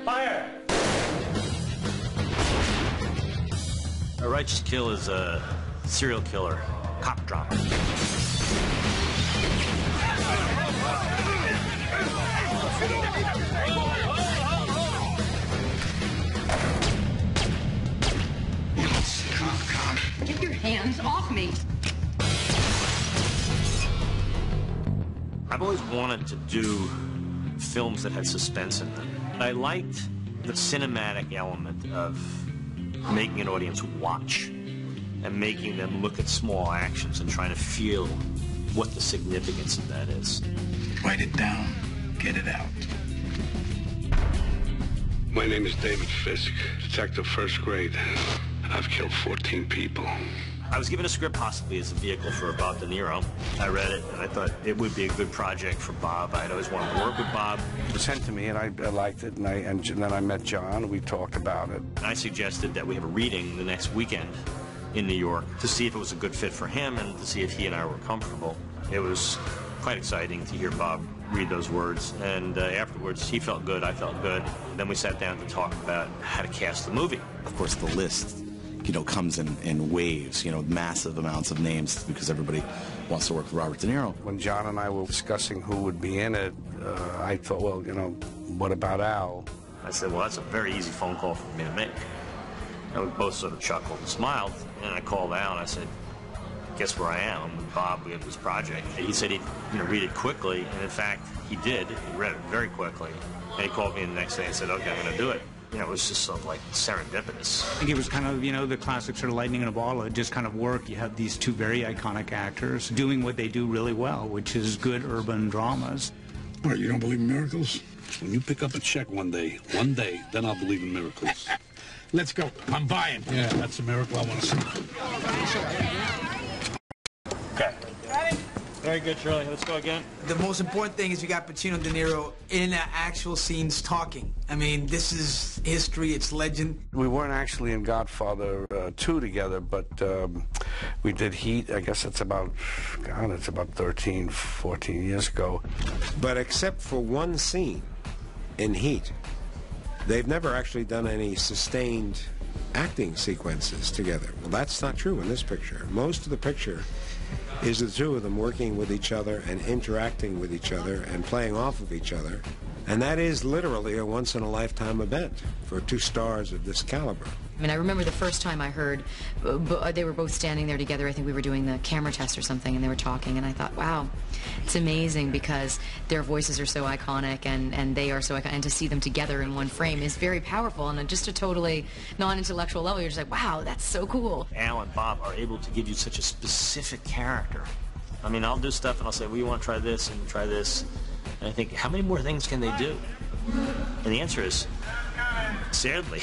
Fire! A Righteous Kill is a serial killer cop drama. Get your hands off me! I've always wanted to do films that had suspense in them. I liked the cinematic element of making an audience watch and making them look at small actions and trying to feel what the significance of that is. Write it down, get it out. My name is David Fisk, detective first grade. I've killed 14 people. I was given a script possibly as a vehicle for Bob De Niro. I read it, and I thought it would be a good project for Bob. I'd always wanted to work with Bob. It was sent to me, and I liked it, and then I met John, and we talked about it. I suggested that we have a reading the next weekend in New York to see if it was a good fit for him and to see if he and I were comfortable. It was quite exciting to hear Bob read those words, and afterwards he felt good, I felt good. Then we sat down to talk about how to cast the movie. Of course, the list comes in waves, massive amounts of names because everybody wants to work with Robert De Niro. When John and I were discussing who would be in it, I thought, well, what about Al? I said, well, that's a very easy phone call for me to make. And we both sort of chuckled and smiled, and I called Al and I said, guess where I am? With Bob, we have this project. And he said he'd read it quickly, and in fact, he did. He read it very quickly. And he called me the next day and said, okay, I'm going to do it. It was just sort of like serendipitous. I think it was kind of, the classic sort of lightning in a bottle. It just kind of worked. You have these two very iconic actors doing what they do really well, which is good urban dramas. All right, you don't believe in miracles? When you pick up a check one day, then I'll believe in miracles. Let's go. I'm buying. Yeah, that's a miracle I want to see. Okay. Very good, Shirley. Let's go again. The most important thing is you got Pacino, De Niro in actual scenes talking. I mean, this is history, it's legend. We weren't actually in Godfather 2 together, but we did Heat. I guess it's about 13, 14 years ago. But except for one scene in Heat, they've never actually done any sustained acting sequences together. Well, that's not true in this picture. Most of the picture is the two of them working with each other and interacting with each other and playing off of each other. And that is literally a once-in-a-lifetime event for two stars of this caliber. I mean, I remember the first time I heard, they were both standing there together. I think we were doing the camera test or something, and they were talking, and I thought, wow, it's amazing because their voices are so iconic, and they are so iconic, and to see them together in one frame is very powerful, and just a totally non-intellectual level, you're just like, wow, that's so cool. Al and Bob are able to give you such a specific character. I mean, I'll do stuff, and I'll say, well, you want to try this, and try this, and I think, how many more things can they do? And the answer is, sadly,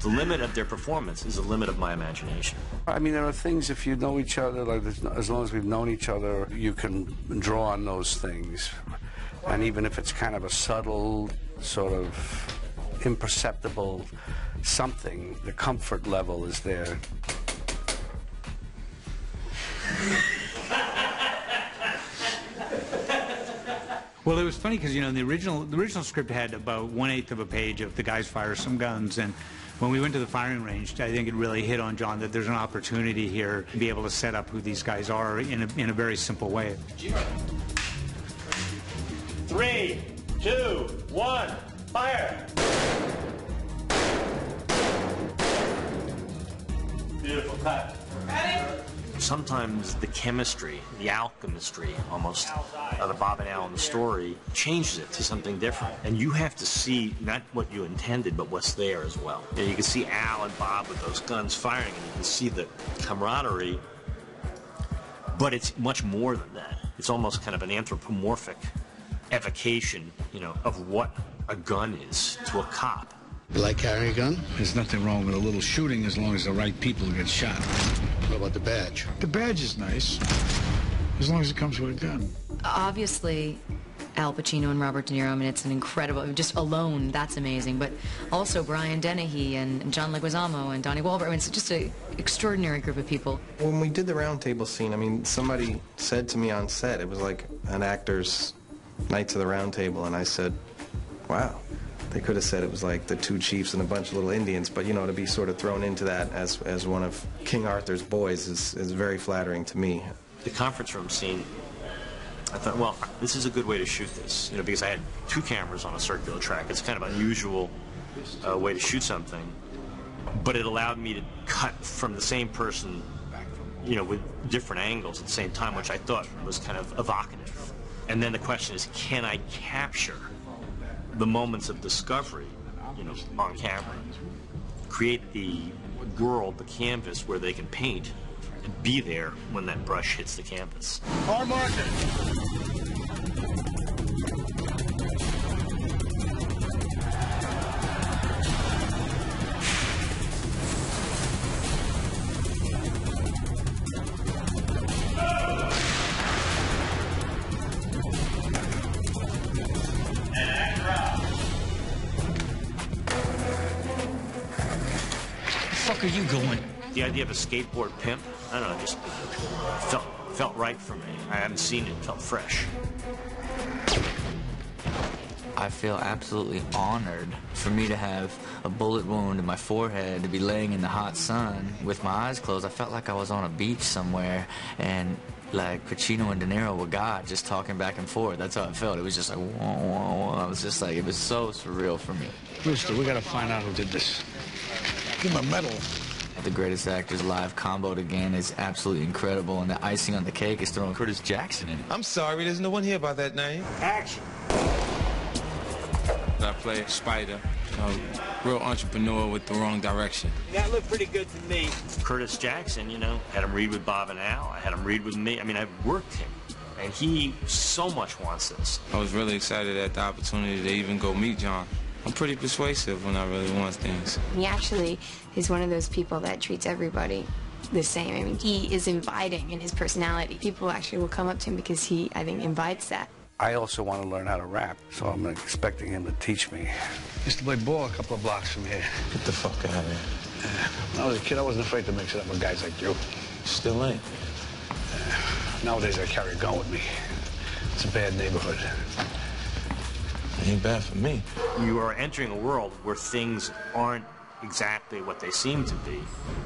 the limit of their performance is the limit of my imagination. I mean, there are things, if you know each other, like as long as we've known each other, you can draw on those things. And even if it's kind of a subtle, sort of imperceptible something, the comfort level is there. Well, it was funny because, the original script had about 1/8 of a page of the guys fire some guns, and when we went to the firing range, I think it really hit on John that there's an opportunity here to be able to set up who these guys are in a very simple way. 3, 2, 1, fire! Beautiful cut. Sometimes the chemistry, the alchemistry almost, of the Bob and Al in the story changes it to something different. And you have to see not what you intended, but what's there as well. You can see Al and Bob with those guns firing, and you can see the camaraderie, but it's much more than that. It's almost kind of an anthropomorphic evocation, of what a gun is to a cop. You like carrying a gun? There's nothing wrong with a little shooting as long as the right people get shot. What about the badge? The badge is nice, as long as it comes with a gun. Obviously, Al Pacino and Robert De Niro, I mean, it's an incredible, just alone, that's amazing, but also Brian Dennehy and John Leguizamo and Donnie Wahlberg. I mean, it's just an extraordinary group of people. When we did the round table scene, I mean, somebody said to me on set, it was like an actor's Knights of the Round Table, and I said, wow, They could have said it was like the two chiefs and a bunch of little Indians, but you know, to be sort of thrown into that as one of King Arthur's boys is very flattering to me. The conference room scene, I thought, well, this is a good way to shoot this, you know, because I had 2 cameras on a circular track. It's kind of unusual way to shoot something, but it allowed me to cut from the same person, you know, with different angles at the same time, which I thought was kind of evocative. And then the question is, can I capture the moments of discovery, you know, on camera? Create the world, the canvas, where they can paint and be there when that brush hits the canvas. Hard marker. Where are you going? The idea of a skateboard pimp, I don't know, just felt right for me. I haven't seen it, felt fresh. I feel absolutely honored for me to have a bullet wound in my forehead, to be laying in the hot sun with my eyes closed. I felt like I was on a beach somewhere, and like Pacino and De Niro were God, just talking back and forth. That's how it felt. It was just like, whoa, whoa, whoa. I was just like, it was so surreal for me. Brewster, we gotta find out who did this. Give him a medal. The Greatest Actors Live comboed again is absolutely incredible, and the icing on the cake is throwing Curtis Jackson in it. I'm sorry, there's no one here by that name. Action. I play Spider, real entrepreneur with the wrong direction. That looked pretty good to me. Curtis Jackson, you know, had him read with Bob and Al. I had him read with me. I mean, I've worked him, and he so much wants this. I was really excited at the opportunity to even go meet John. I'm pretty persuasive when I really want things. He actually is one of those people that treats everybody the same. I mean, he is inviting in his personality. People actually will come up to him because he, I think, invites that. I also want to learn how to rap, so I'm expecting him to teach me. Used to play ball a couple of blocks from here. Get the fuck out of here. When I was a kid, I wasn't afraid to mix it up with guys like you. Still ain't. Nowadays, I carry a gun with me. It's a bad neighborhood. It ain't bad for me. You are entering a world where things aren't exactly what they seem to be,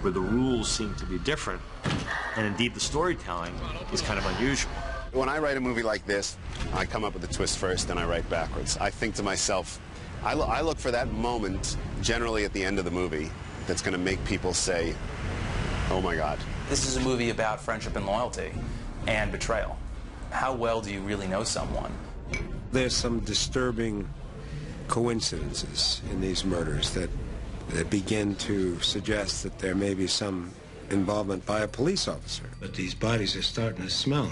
where the rules seem to be different, and indeed the storytelling is kind of unusual. When I write a movie like this, I come up with a twist first and I write backwards. I think to myself, I look for that moment, generally at the end of the movie, that's going to make people say, oh my God. This is a movie about friendship and loyalty and betrayal. How well do you really know someone? There's some disturbing coincidences in these murders that begin to suggest that there may be some involvement by a police officer. But these bodies are starting to smell.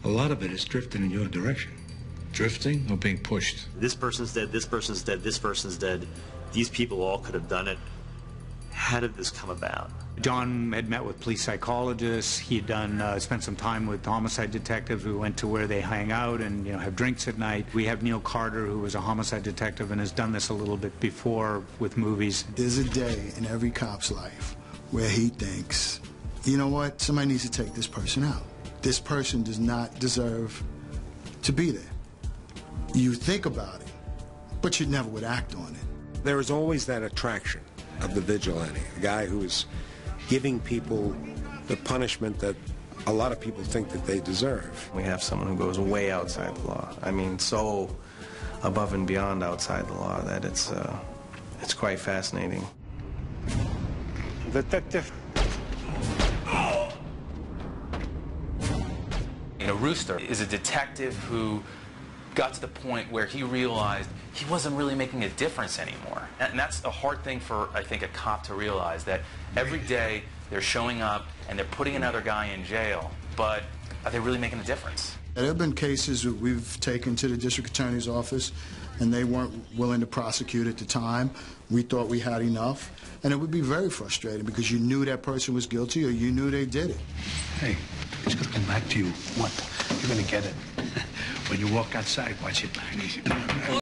A lot of it is drifting in your direction. Drifting or being pushed? This person's dead, this person's dead, this person's dead. These people all could have done it. How did this come about? John had met with police psychologists. He had done spent some time with homicide detectives. We went to where they hang out and have drinks at night. We have Neil Carter, who was a homicide detective and has done this a little bit before with movies. There's a day in every cop's life where he thinks, you know what, somebody needs to take this person out. This person does not deserve to be there. You think about it, but you never would act on it. There is always that attraction of the vigilante, the guy who is giving people the punishment that a lot of people think that they deserve. We have someone who goes way outside the law. I mean, so above and beyond outside the law that it's quite fascinating. Detective. Rooster is a detective who got to the point where he realized he wasn't really making a difference anymore. And that's a hard thing for, I think, a cop to realize, that every day they're showing up and they're putting another guy in jail, but are they really making a difference? There have been cases that we've taken to the district attorney's office and they weren't willing to prosecute at the time. We thought we had enough, and it would be very frustrating because you knew that person was guilty or you knew they did it. Hey, it's going to come back to you. What? You're going to get it. When you walk outside, watch it.